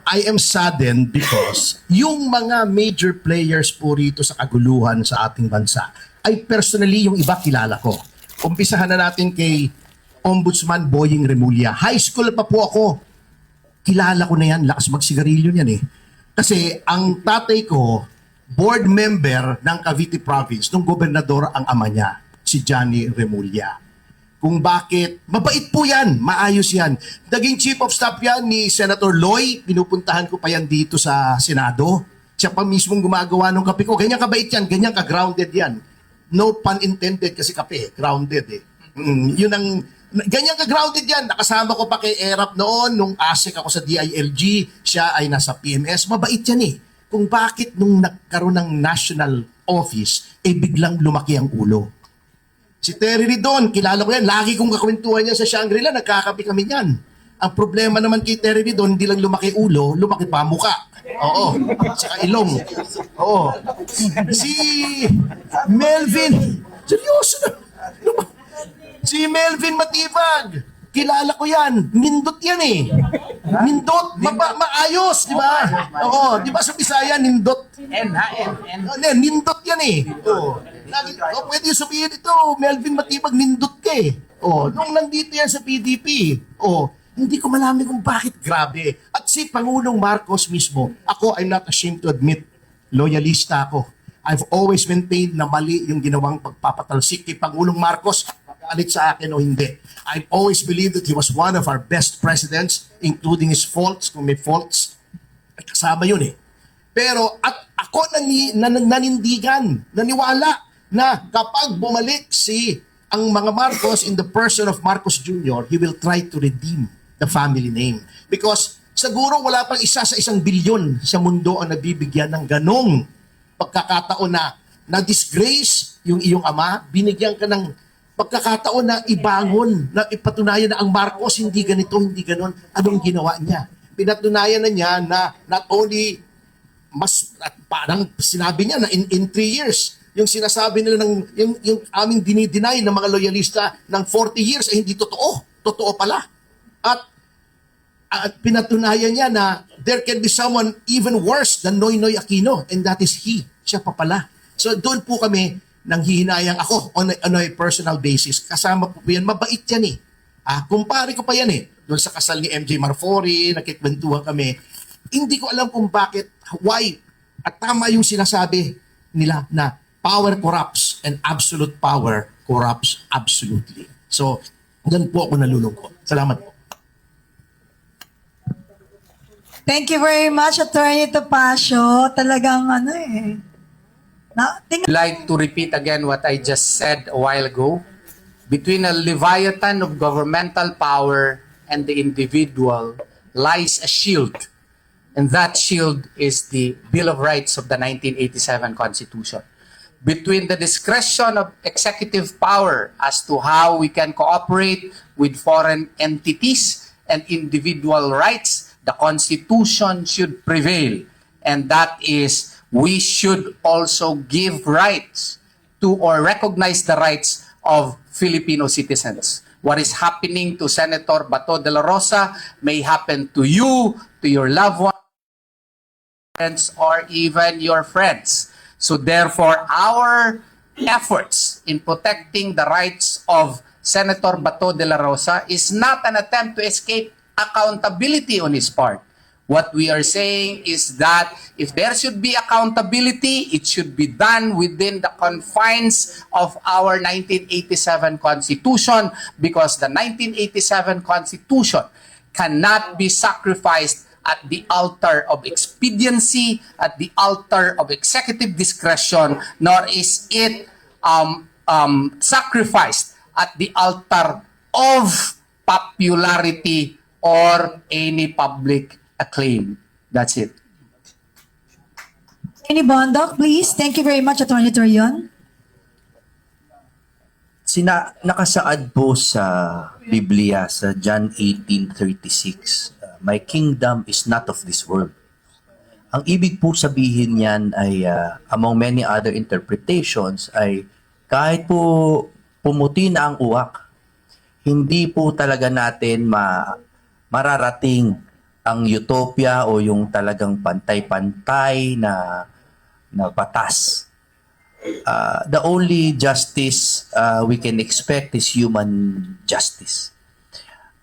I am saddened because yung mga major players po rito sa kaguluhan sa ating bansa ay personally yung iba kilala ko. Umpisahan na natin kay Ombudsman Boying Remulla. High school pa po ako. Kilala ko na yan. Lakas magsigarilyo niyan eh. Kasi ang tatay ko, board member ng Cavite Province, nung gobernador ang ama niya, si Johnny Remulla. Kung bakit, mabait po yan, maayos yan. Naging chief of staff yan ni Senator Loy, pinupuntahan ko pa yan dito sa Senado. Siya pa mismong gumagawa ng kape ko. Ganyan kabait yan, ganyan ka-grounded yan. No pun intended kasi kape, grounded eh. Yun ang, ganyan ka-grounded yan. Nakasama ko pa kay Erap noon, nung ASEC ako sa DILG, siya ay nasa PMS. Mabait yan eh. Kung bakit nung nagkaroon ng national office, eh biglang lumaki ang ulo. Si Terry Ridon, kilala ko yan. Lagi kong kakwentuhan niya sa Shangri-La, nagkakapi kami yan. Ang problema naman kay Terry Ridon, hindi lang lumaki ulo, lumaki pa muka. Oo. Saka ilong. Oo. Si Melvin, seryoso na. Si Melvin Matibag, kilala ko yan. Nindot yan eh. Nindot, maayos, di ba? Oo, di ba sa Bisaya, nindot? Nindot yan eh. Oo. Pwede sabihin ito, Melvin Matibag, nindot ka eh. Nung nandito yan sa PDP, hindi ko malaman kung bakit grabe. At si Pangulong Marcos mismo, ako, I'm not ashamed to admit, loyalista ako. I've always maintained na mali yung ginawang pagpapatalsik kay Pangulong Marcos, alit sa akin o hindi. I've always believed that he was one of our best presidents, including his faults. Kung may faults, kasama yun eh. Pero at ako nanindigan, naniwala na kapag bumalik ang mga Marcos in the person of Marcos Jr., he will try to redeem the family name. Because siguro wala pang isa sa 1 bilyon sa mundo ang nabibigyan ng ganong pagkakataon na disgrace yung iyong ama, binigyan ka ng pagkakataon na ibangon, na ipatunayan na ang Marcos hindi ganito, hindi ganon. Anong ginawa niya? Pinatunayan na niya na not only parang sinabi niya na in 3 years, yung sinasabi nila yung aming dinideny ng mga loyalista ng 40 years ay hindi totoo. Totoo pala. At pinatunayan niya na there can be someone even worse than Noynoy Aquino, and that is he. Siya pa pala. So doon po kami nang hihinayang ako on a personal basis. Kasama po yan. Mabait yan eh. Kumpare ko pa yan eh. Doon sa kasal ni MJ Marfori, nakikwentuhan kami. Hindi ko alam kung bakit, why, at tama yung sinasabi nila na power corrupts and absolute power corrupts absolutely. So, doon po ako nalulungkot. Salamat po. Thank you very much, Attorney Topacio. Talagang Like to repeat again what I just said a while ago. Between a leviathan of governmental power and the individual lies a shield. And that shield is the Bill of Rights of the 1987 Constitution. Between the discretion of executive power as to how we can cooperate with foreign entities and individual rights, the Constitution should prevail. And that is, we should also give rights to or recognize the rights of Filipino citizens. What is happening to Senator Bato de la Rosa may happen to you, to your loved ones, or even your friends. So therefore, our efforts in protecting the rights of Senator Bato de la Rosa is not an attempt to escape accountability on his part. What we are saying is that if there should be accountability, it should be done within the confines of our 1987 Constitution, because the 1987 Constitution cannot be sacrificed at the altar of expediency, at the altar of executive discretion, nor is it sacrificed at the altar of popularity or any public acclaim. That's it. Any Bondoc, please. Thank you very much, Attorney Torion. Nakasaad po sa Biblia sa John 18:36, my kingdom is not of this world. Ang ibig po sabihin niyan ay among many other interpretations ay kahit po pumuti na ang uwak, hindi po talaga natin mararating ang utopia o yung talagang pantay-pantay na batas. The only justice we can expect is human justice.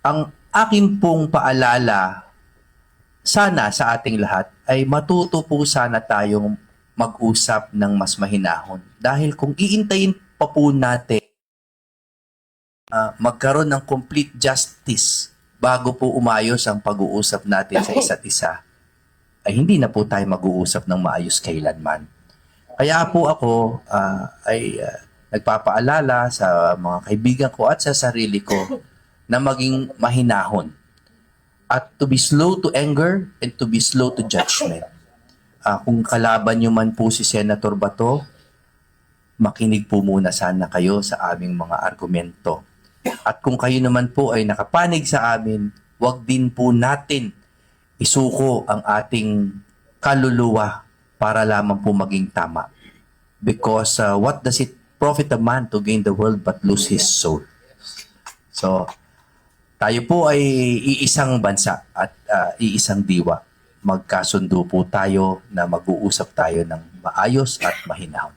Ang akin pong paalala sana sa ating lahat ay matuto po sana tayong mag-usap ng mas mahinahon. Dahil kung iintayin pa po natin magkaroon ng complete justice bago po umayos ang pag-uusap natin sa isa't isa, ay hindi na po tayo mag-uusap ng maayos kailanman. Kaya po ako ay nagpapaalala sa mga kaibigan ko at sa sarili ko na maging mahinahon at to be slow to anger and to be slow to judgment. Kung kalaban nyo man po si Senator Bato, makinig po muna sana kayo sa aming mga argumento. At kung kayo naman po ay nakapanig sa amin, wag din po natin isuko ang ating kaluluwa para lamang po maging tama. Because what does it profit a man to gain the world but lose his soul? So, tayo po ay iisang bansa at iisang diwa. Magkasundo po tayo na mag-uusap tayo ng maayos at mahinahon.